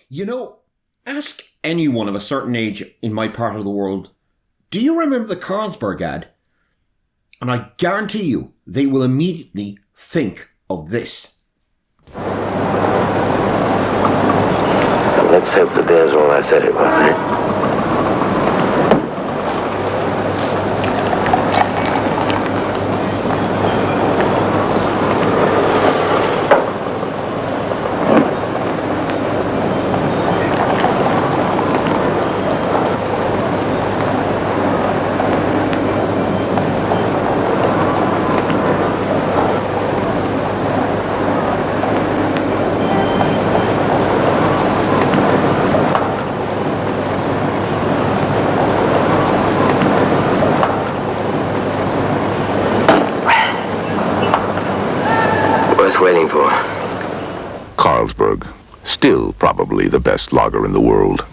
You know, ask anyone of a certain age in my part of the world, do you remember the Carlsberg ad? And I guarantee you, they will immediately think of this. Let's hope the beer's all I said it was, eh? Waiting for? Carlsberg. Still probably the best lager in the world.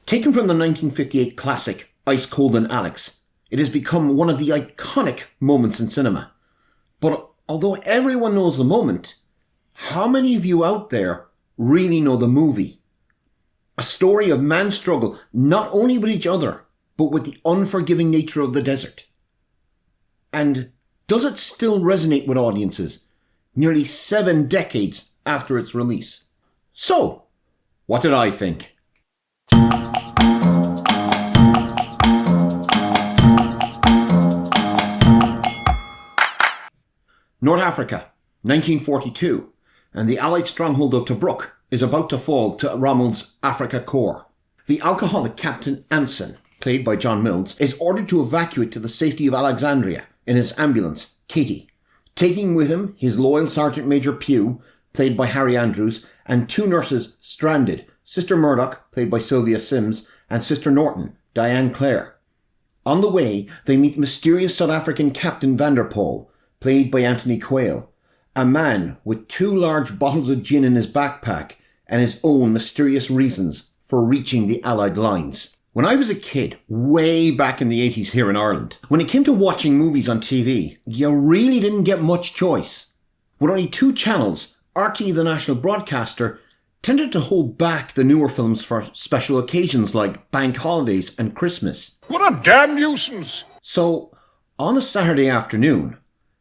Taken from the 1958 classic Ice Cold and Alex, it has become one of the iconic moments in cinema. But although everyone knows the moment, how many of you out there really know the movie? A story of man's struggle not only with each other, but with the unforgiving nature of the desert. And does it still resonate with audiences nearly 7 decades after its release? So, what did I think? North Africa, 1942, and the Allied stronghold of Tobruk is about to fall to Rommel's Afrika Korps. The alcoholic Captain Anson, played by John Mills, is ordered to evacuate to the safety of Alexandria in his ambulance, Katie, taking with him his loyal Sergeant Major Pugh, played by Harry Andrews, and 2 nurses stranded, Sister Murdoch, played by Sylvia Sims, and Sister Norton, Diane Clare. On the way, they meet mysterious South African Captain Vanderpoel, played by Anthony Quayle, a man with 2 large bottles of gin in his backpack and his own mysterious reasons for reaching the Allied lines. When I was a kid, way back in the 80s here in Ireland, when it came to watching movies on TV, you really didn't get much choice. With only 2 channels, RTE, the national broadcaster, tended to hold back the newer films for special occasions like bank holidays and Christmas. What a damn nuisance! So, on a Saturday afternoon,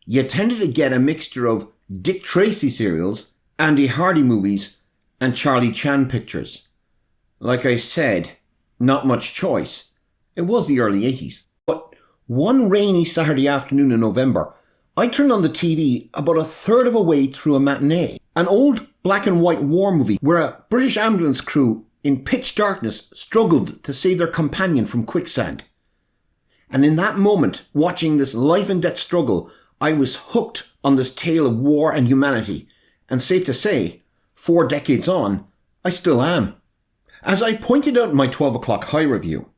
you tended to get a mixture of Dick Tracy serials, Andy Hardy movies, and Charlie Chan pictures. Like I said, not much choice. It was the early 80s. But one rainy Saturday afternoon in November, I turned on the TV about a third of a way through a matinee. An old black and white war movie where a British ambulance crew in pitch darkness struggled to save their companion from quicksand. And in that moment, watching this life and death struggle, I was hooked on this tale of war and humanity. And safe to say, 4 decades on, I still am. As I pointed out in my 12 o'clock high review,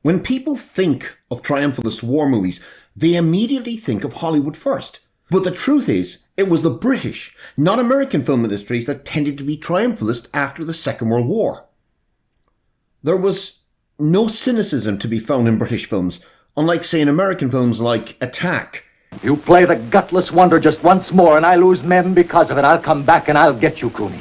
when people think of triumphalist war movies, they immediately think of Hollywood first. But the truth is, it was the British, not American film industries that tended to be triumphalist after the Second World War. There was no cynicism to be found in British films, unlike, say, in American films like Attack. You play the gutless wonder just once more and I lose men because of it. I'll come back and I'll get you, Cooney.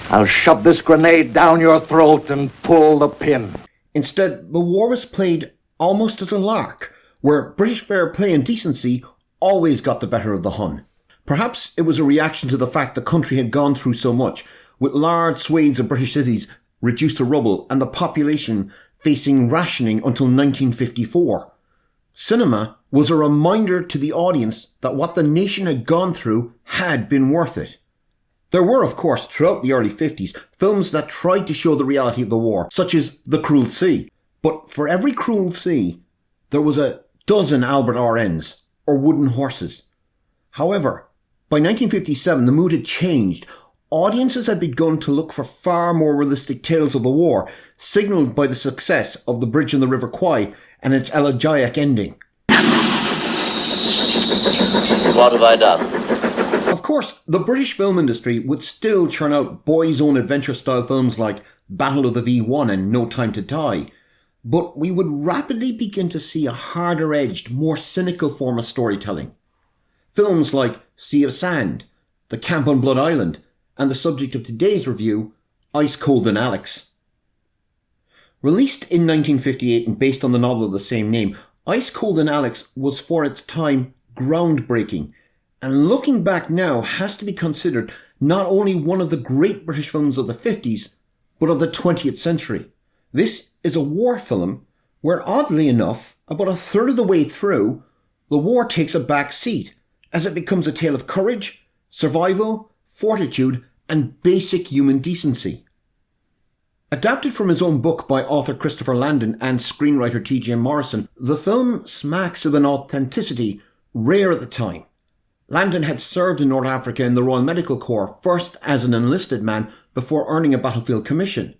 I'll shove this grenade down your throat and pull the pin. Instead, the war was played almost as a lark, where British fair play and decency always got the better of the Hun. Perhaps it was a reaction to the fact the country had gone through so much, with large swathes of British cities reduced to rubble and the population facing rationing until 1954. Cinema was a reminder to the audience that what the nation had gone through had been worth it. There were, of course, throughout the early 50s, films that tried to show the reality of the war, such as The Cruel Sea. But for every Cruel Sea, there was a dozen Albert RNs, or wooden horses. However, by 1957, the mood had changed. Audiences had begun to look for far more realistic tales of the war, signalled by the success of The Bridge on the River Kwai and its elegiac ending. What have I done? Of course, the British film industry would still churn out boys' own adventure-style films like Battle of the V1 and No Time to Die, but we would rapidly begin to see a harder-edged, more cynical form of storytelling. Films like Sea of Sand, The Camp on Blood Island, and the subject of today's review, Ice Cold than Alex. Released in 1958 and based on the novel of the same name, Ice Cold than Alex was for its time groundbreaking, and looking back now has to be considered not only one of the great British films of the 50s, but of the 20th century. This is a war film where, oddly enough, about a third of the way through, the war takes a back seat, as it becomes a tale of courage, survival, fortitude, and basic human decency. Adapted from his own book by author Christopher Landon and screenwriter T.J. Morrison, the film smacks of an authenticity rare at the time. Landon had served in North Africa in the Royal Medical Corps, first as an enlisted man before earning a battlefield commission.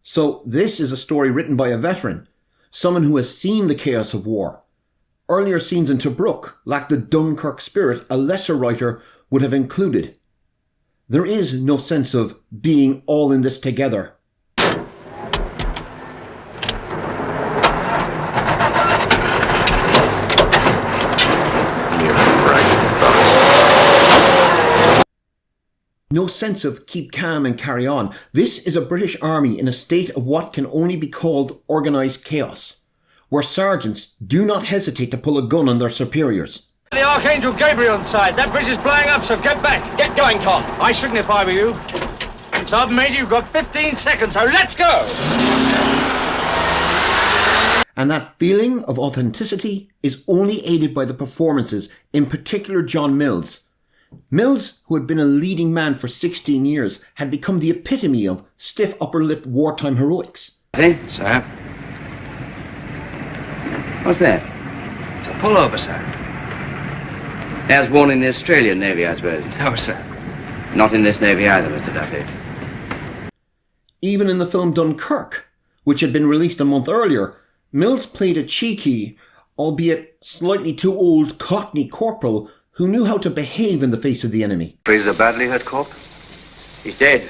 So this is a story written by a veteran, someone who has seen the chaos of war. Earlier scenes in Tobruk lack the Dunkirk spirit a lesser writer would have included. There is no sense of being all in this together. No sense of keep calm and carry on. This is a British army in a state of what can only be called organised chaos, where sergeants do not hesitate to pull a gun on their superiors. The Archangel Gabriel inside. That bridge is blowing up, so get back. Get going, Tom. I shouldn't if I were you. Sergeant Major, you've got 15 seconds, so let's go! And that feeling of authenticity is only aided by the performances, in particular John Mills. Mills, who had been a leading man for 16 years, had become the epitome of stiff upper-lip wartime heroics. Hey, sir. What's that? It's a pullover, sir. As worn in the Australian Navy, I suppose. No, sir. Not in this Navy either, Mr. Duffy. Even in the film Dunkirk, which had been released a month earlier, Mills played a cheeky, albeit slightly too old Cockney corporal who knew how to behave in the face of the enemy. He's a badly hurt corp? He's dead.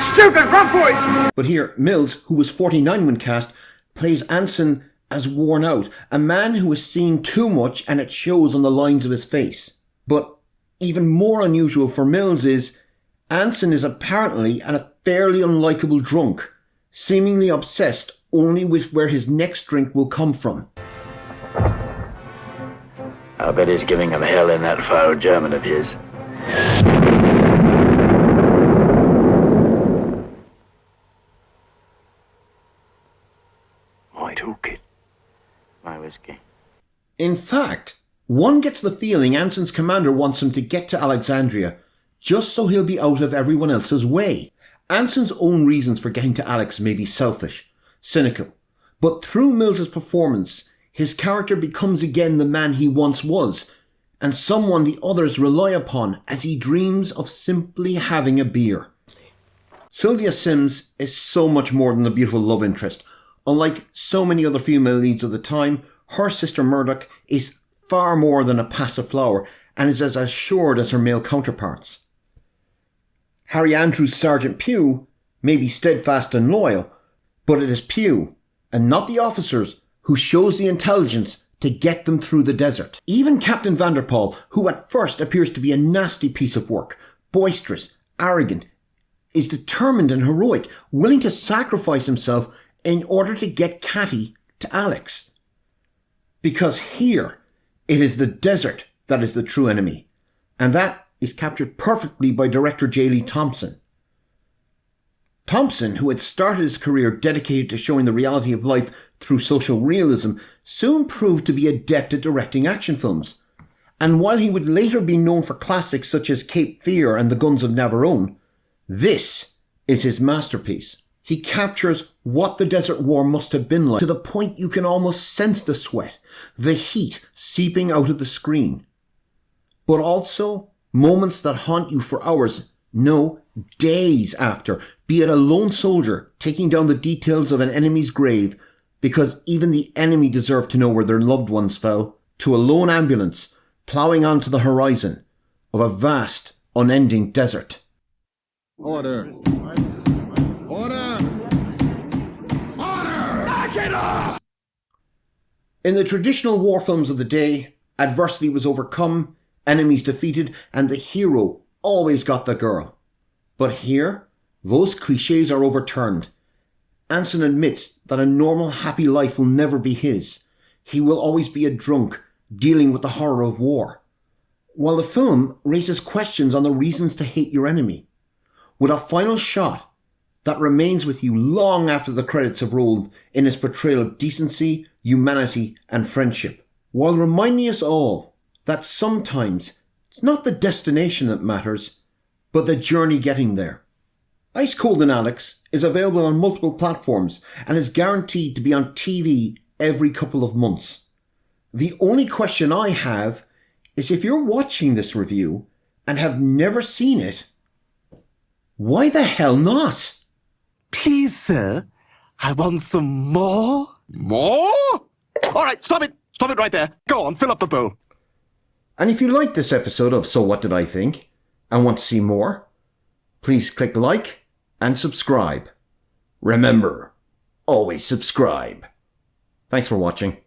Stupid, run for it! But here, Mills, who was 49 when cast, plays Anson as worn out, a man who has seen too much and it shows on the lines of his face. But even more unusual for Mills is, Anson is apparently a fairly unlikable drunk, seemingly obsessed only with where his next drink will come from. I bet he's giving him hell in that foul German of his. I took it. My whiskey. In fact, one gets the feeling Anson's commander wants him to get to Alexandria, just so he'll be out of everyone else's way. Anson's own reasons for getting to Alex may be selfish, cynical, but through Mills's performance, his character becomes again the man he once was, and someone the others rely upon as he dreams of simply having a beer. Sylvia Sims is so much more than a beautiful love interest. Unlike so many other female leads of the time, her sister Murdoch is far more than a passive flower and is as assured as her male counterparts. Harry Andrews' Sergeant Pugh may be steadfast and loyal, but it is Pugh, and not the officers, who shows the intelligence to get them through the desert. Even Captain Vanderpoel, who at first appears to be a nasty piece of work, boisterous, arrogant, is determined and heroic, willing to sacrifice himself in order to get Catty to Alex. Because here, it is the desert that is the true enemy, and that is captured perfectly by director J. Lee Thompson. Thompson, who had started his career dedicated to showing the reality of life through social realism, soon proved to be adept at directing action films. And while he would later be known for classics such as Cape Fear and The Guns of Navarone, this is his masterpiece. He captures what the Desert War must have been like, to the point you can almost sense the sweat, the heat seeping out of the screen. But also moments that haunt you for hours, no, days after, be it a lone soldier taking down the details of an enemy's grave, because even the enemy deserved to know where their loved ones fell, to a lone ambulance ploughing onto the horizon of a vast, unending desert. Order! Order! Order! In the traditional war films of the day, adversity was overcome enemies defeated, and the hero always got the girl. But here, those cliches are overturned. Anson admits that a normal, happy life will never be his. He will always be a drunk, dealing with the horror of war. While the film raises questions on the reasons to hate your enemy, with a final shot that remains with you long after the credits have rolled in his portrayal of decency, humanity, and friendship, while reminding us all that sometimes it's not the destination that matters, but the journey getting there. Ice Cold and Alex is available on multiple platforms and is guaranteed to be on TV every couple of months. The only question I have is, if you're watching this review and have never seen it, why the hell not? Please, sir, I want some more. More? All right, stop it. Stop it right there. Go on, fill up the bowl. And if you like this episode of So What Did I Think and want to see more, please click like and subscribe. Remember, always subscribe. Thanks for watching.